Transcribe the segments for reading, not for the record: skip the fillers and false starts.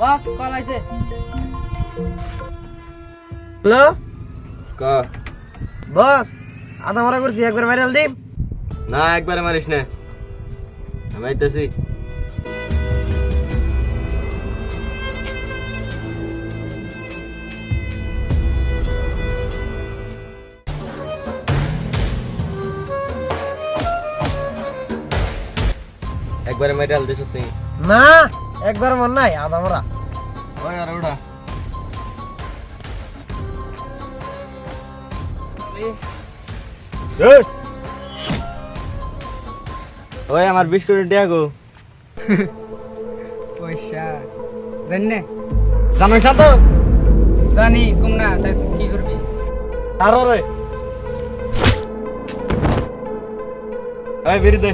বস call আইছে। Hello ক বস, আধা মারা করছি, একবার ভাইরাল দিম। না একবারে মারিস না, আমি আইতাছি। একবারে মেটাল দিছ তুই? না একবার মন নাই, আধা মারা। ওই আর ওটা ওই আমার বিস্কুট দিয়া গো। পয়সা জানি না, জানোস না তো? জানি কম না, তাই তুই কি করবি? আরো রে ওই বিড়ি দে।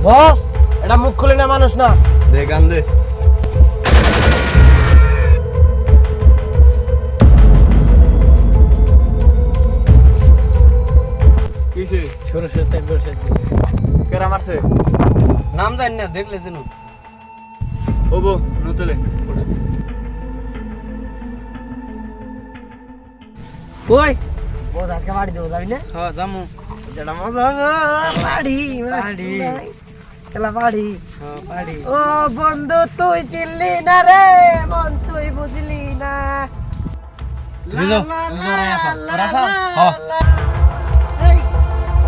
বস এটা মুখ খুলে না মানুষ না। দে গান দে। কিসে সরষের তেল বসে কেরা মারছে? নাম জানি না, দেখলে চিনু। ও বো নতলে কই বস আজকে বাড়ি দেবো, যাবি না? হ্যাঁ জামু। যেটা মজা হবে বাড়ি বাড়ি। খেলা বাড়ি। হ্যাঁ পাড়ি। ও বন্ধু তুই চিনলি না রে, মন তুই বুঝলি না। বুঝো, লা, বুঝো, লা, রাখা, লা, রাখা। লা, হ্যাঁ। লা। এই,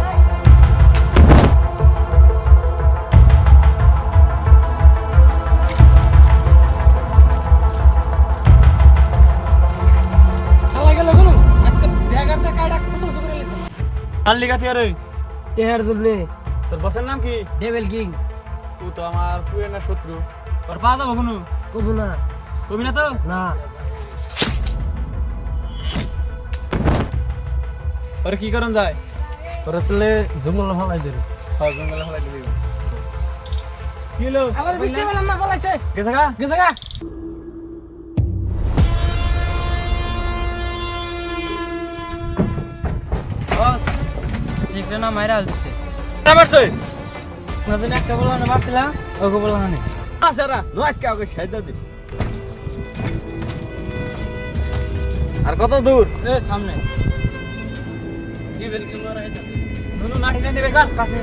এই। শালা গেল কোন আজকে দেগারতে কাটা খুশো করে লেখো। কাল লিখা তুই রে? টেহার জন্য তোর বসের নাম কি? Devil king. তুই তো আমার পুরানা শত্রু। তোর পা যাবো কোনো? কবু না। কবি না তো? না ওরে কি করন যায়? তোরা তুলে জঙ্গল ফালাই দিল। হ্যাঁ জঙ্গলে ফেলাই দিবি। কি হলো? আবার বুঝতে পারলাম না, বলাইছে গেছে গা? গেছে গা। বস চিকরে না মাইরা দিছে। কে মারছে? নতুন একটা বলা না মারছিলাম, ওকে বলা না। আসারা নয় কে ওকে সাইদা দে। আর কত দূর? এ সামনে ডিবেল কি মারা এটা? নুনু নাঠি না দিবে কার কাছে?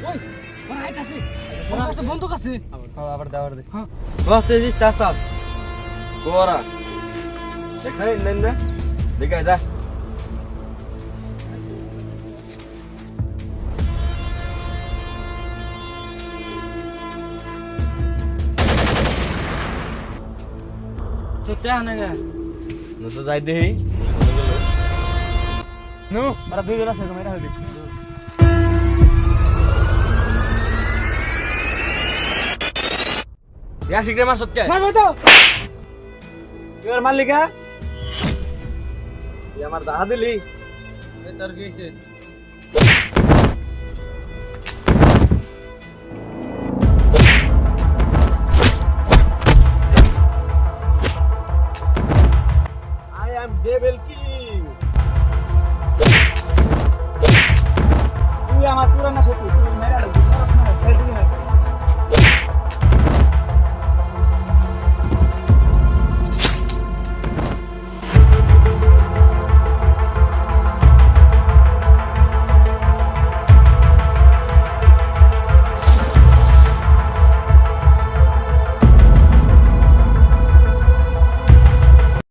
ওই ওরা আইতাছে, ওরা কাছে বন্ধু কাছে। হ্যাঁ আবার দাও দে। হ্যাঁ। বস এই জিনিসটা সাত কোরা দেখাই নেন দে দেখাই যা। চোটে আনে গে। নু তো যাই দেই নু আর দুই জন আছে মেরা হইবি। ইয়া শিগরে মার সত্যি মারবো তো। তুই আর মালিকা তুই আমার দাহা দিলি। এ তোর কি হইছে? I am Devil King. তুই আমার পুরানা শত্রু।